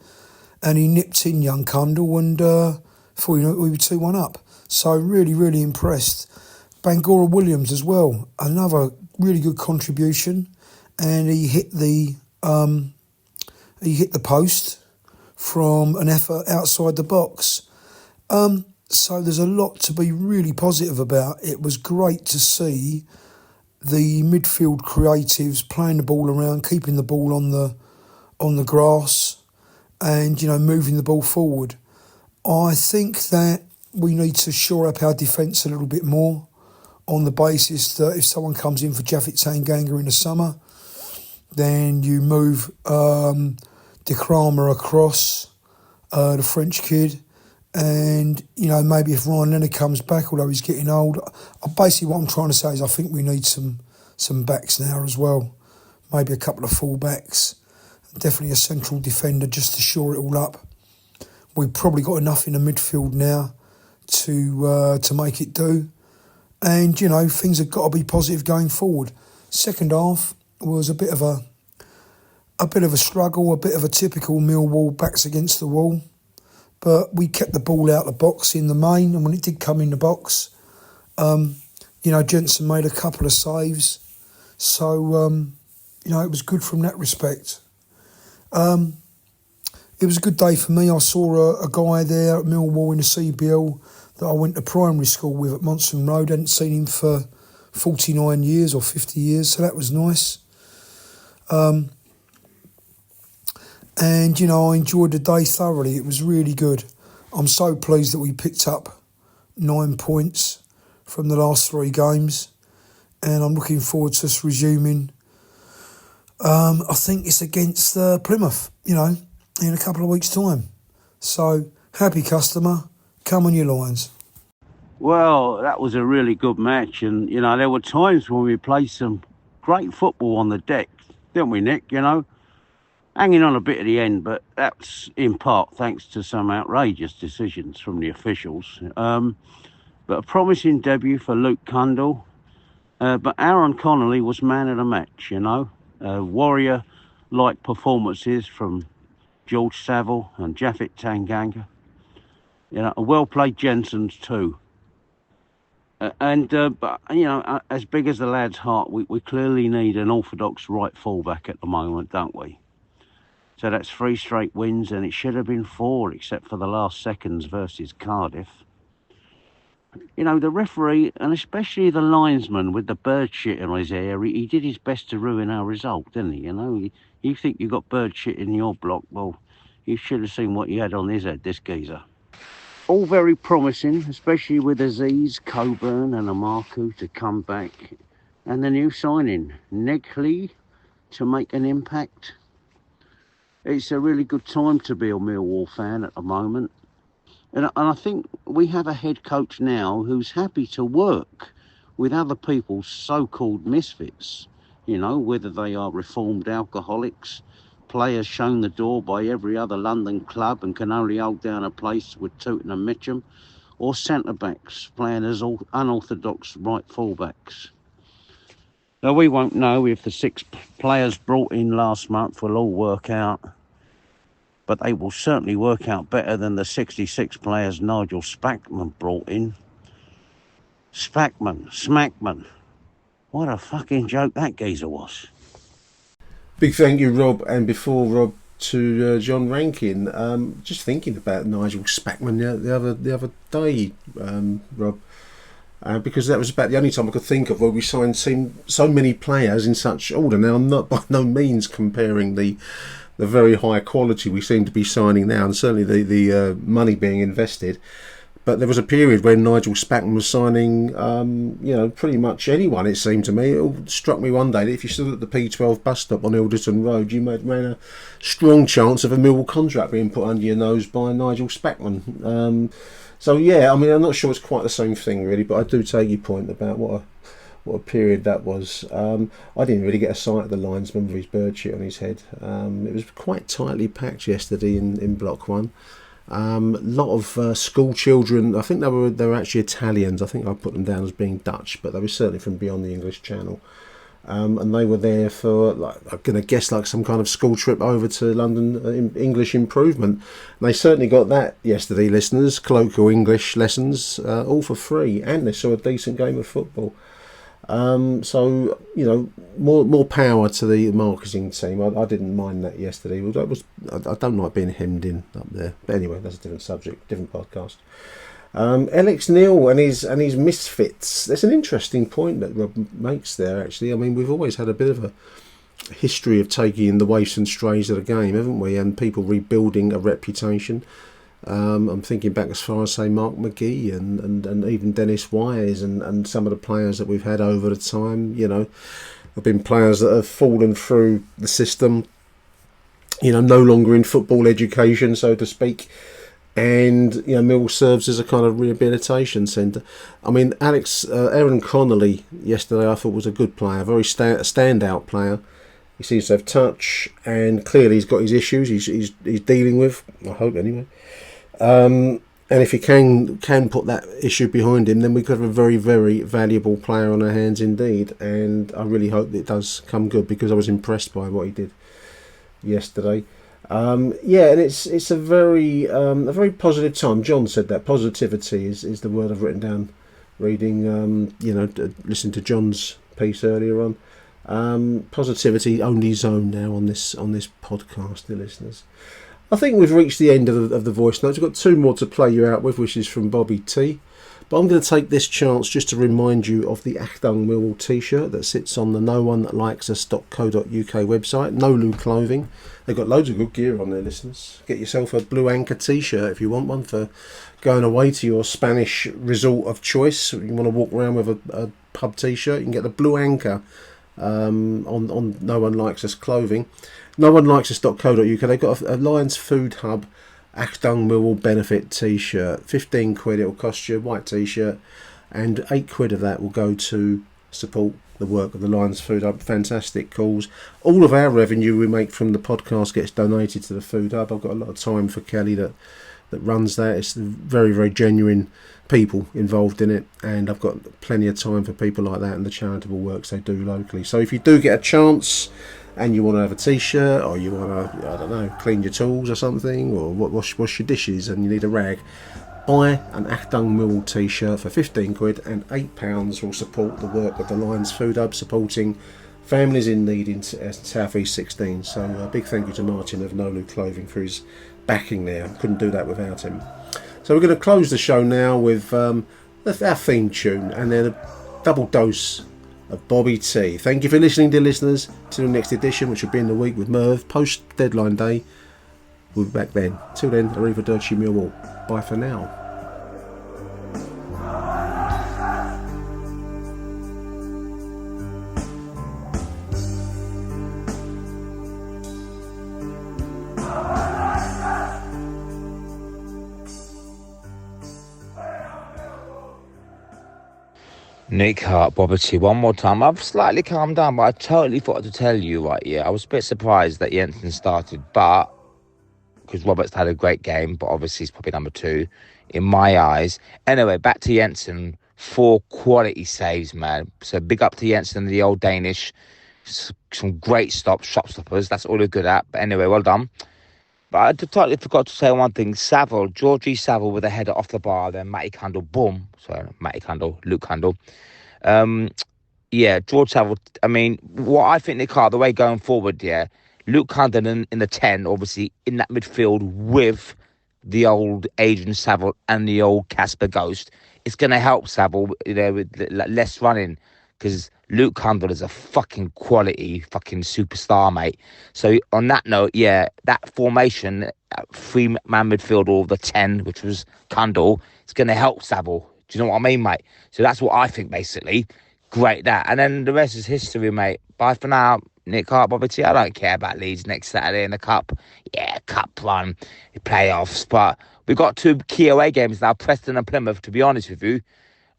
And he nipped in young Kundle, and before you know it, we were 2-1 up. So really, really impressed. Bangura Williams as well, another really good contribution, and he hit the post from an effort outside the box. So there's a lot to be really positive about. It was great to see the midfield creatives playing the ball around, keeping the ball on the grass, and moving the ball forward. I think that we need to shore up our defence a little bit more, on the basis that if someone comes in for Japhet Tanganga in the summer, then you move De Kramer across, the French kid, and maybe if Ryan Leonard comes back, although he's getting old. Basically what I'm trying to say is I think we need some backs now as well, maybe a couple of full backs, definitely a central defender just to shore it all up. We've probably got enough in the midfield now to make it do, and things have got to be positive going forward. Second half was a bit of a struggle, a bit of a typical Millwall backs against the wall. But we kept the ball out of the box in the main, and when it did come in the box, Jensen made a couple of saves. So, it was good from that respect. It was a good day for me. I saw a guy there at Millwall in the CBL that I went to primary school with at Monson Road. Hadn't seen him for 49 years or 50 years, so that was nice. And, I enjoyed the day thoroughly. It was really good. I'm so pleased that we picked up 9 points from the last 3 games. And I'm looking forward to us resuming. I think it's against Plymouth, in a couple of weeks' time. So, happy customer. Come on, you Lions. Well, that was a really good match. And, there were times when we played some great football on the deck, didn't we, Nick? Hanging on a bit at the end, but that's in part thanks to some outrageous decisions from the officials. But a promising debut for Luke Kundle. But Aaron Connolly was man of the match, Warrior-like performances from George Saville and Japhet Tanganga. A well-played Jensen's too. But as big as the lad's heart, we clearly need an orthodox right fullback at the moment, don't we? So that's 3 straight wins, and it should have been 4, except for the last seconds versus Cardiff. The referee, and especially the linesman with the bird shit in his hair, he did his best to ruin our result, didn't he? You think you got bird shit in your block, well, you should have seen what he had on his head, this geezer. All very promising, especially with Aziz, Coburn and Amaku to come back, and the new signing, Negley, to make an impact. It's a really good time to be a Millwall fan at the moment. And I think we have a head coach now who's happy to work with other people's so-called misfits, whether they are reformed alcoholics, players shown the door by every other London club and can only hold down a place with Tooting and Mitcham, or centre-backs playing as unorthodox right full-backs. Now, we won't know if the 6 players brought in last month will all work out, but they will certainly work out better than the 66 players Nigel Spackman brought in. Smackman. What a fucking joke that geezer was. Big thank you, Rob, and before Rob, to John Rankin. Just thinking about Nigel Spackman the other day, Rob. Because that was about the only time I could think of where we signed so many players in such order. Now, I'm not by no means comparing the very high quality we seem to be signing now, and certainly the money being invested. But there was a period when Nigel Spackman was signing, pretty much anyone, it seemed to me. It struck me one day that if you stood at the P12 bus stop on Ilderton Road, you ran a strong chance of a Millwall contract being put under your nose by Nigel Spackman. So yeah, I mean, I'm not sure it's quite the same thing really, but I do take your point about what a period that was. I didn't really get a sight of the linesman with his bird shit on his head. It was quite tightly packed yesterday in Block 1. A lot of school children. I think they were actually Italians. I think I put them down as being Dutch, but they were certainly from beyond the English Channel. And they were there for, like, I'm going to guess, like some kind of school trip over to London, English improvement. And they certainly got that yesterday, listeners. Colloquial English lessons, all for free, and they saw a decent game of football. So, you know, more power to the marketing team. I didn't mind that yesterday. I don't like being hemmed in up there. But anyway, that's a different subject, different podcast. Alex Neil and his misfits. That's an interesting point that Rob makes there, actually. I mean, we've always had a bit of a history of taking the waifs and strays of the game, haven't we? And people rebuilding a reputation. I'm thinking back as far as, say, Mark McGee and even Dennis Wise and some of the players that we've had over the time. You know, there have been players that have fallen through the system, you know, no longer in football education, so to speak. And, you know, Mill serves as a kind of rehabilitation centre. I mean, Aaron Connolly yesterday I thought was a good player, a very standout player. He seems to have touch, and clearly he's got his issues he's dealing with, I hope anyway. And if he can put that issue behind him, then we could have a very, very valuable player on our hands indeed. And I really hope that it does come good, because I was impressed by what he did yesterday. Yeah, and it's a very positive time. John said that positivity is the word I've written down, reading listening to John's piece earlier on. Positivity only zone now on this podcast, dear listeners. I think we've reached the end of the voice notes. We've got two more to play you out with, which is from Bobby T. But I'm going to take this chance just to remind you of the Achtung Millwall T-shirt that sits on the noonelikesus.co.uk website, Nolu Clothing. They've got loads of good gear on there, listeners. Get yourself a Blue Anchor T-shirt if you want one for going away to your Spanish resort of choice. You want to walk around with a pub T-shirt, you can get the Blue Anchor on No One Likes Us Clothing. noonelikesus.co.uk. They've got a Lions Fod Hub Achtung Millwall benefit T-shirt. 15 quid it'll cost you, white T-shirt, and 8 quid of that will go to support the work of the Lions Fod Hub. Fantastic cause. All of our revenue we make from the podcast gets donated to the Fod Hub. I've got a lot of time for Kelly that runs that. It's very, very genuine people involved in it, and I've got plenty of time for people like that and the charitable works they do locally. So if you do get a chance and you want to have a T-shirt, or you want to, I don't know, clean your tools or something, or wash your dishes and you need a rag, buy an Achtung Millwall T-shirt for 15 quid, and £8 will support the work of the Lions Fod Hub, supporting families in need in South East 16. So a big thank you to Martin of Nolu Clothing for his backing there. Couldn't do that without him. So we're going to close the show now with our theme tune, and then a double dose of Bobby T. Thank you for listening, dear listeners. Till the next edition, which will be in the week with Merv, post deadline day. We'll be back then. Till then, Arrivederci Millwall. Bye for now. Nick Hart, Bobbity, one more time. I've slightly calmed down, but I totally forgot to tell you, right, yeah, I was a bit surprised that Jensen started, but, because Roberts had a great game, but obviously he's probably number 2 in my eyes. Anyway, back to Jensen, 4 quality saves, man. So big up to Jensen, the old Danish, some great shot stoppers, that's all they're good at. But anyway, well done. But I totally forgot to say one thing. Georgie Saville with a header off the bar, then Matty Cundle, boom. Sorry, Matty Cundle, Luke Cundle. Yeah, George Saville, I mean, what I think, Nick Hart, the way going forward, yeah, Luke Cundle in the 10, obviously, in that midfield with the old Adrian Saville and the old Casper Ghost, it's going to help Saville, you know, with less running, because Luke Cundle is a fucking quality fucking superstar, mate. So on that note, yeah, that formation, 3-man midfield, or the 10, which was Cundle, it's going to help Saville. Do you know what I mean, mate? So that's what I think, basically. Great, that. And then the rest is history, mate. Bye for now. Nick Hart, Bobby T. I don't care about Leeds next Saturday in the Cup. Yeah, Cup run, playoffs. But We've got 2 key away games now, Preston and Plymouth, to be honest with you.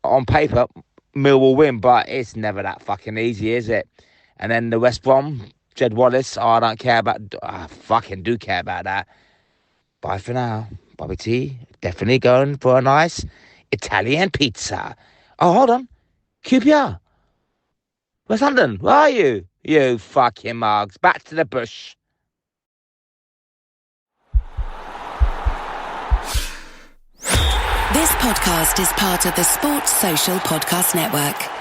On paper, Millwall win, but it's never that fucking easy, is it? And then the West Brom, Jed Wallace, I don't care about... I fucking do care about that. Bye for now. Bobby T, definitely going for a nice Italian pizza. Oh, hold on. QPR. West London, where are you? You fucking mugs. Back to the bush. This podcast is part of the Sports Social Podcast Network.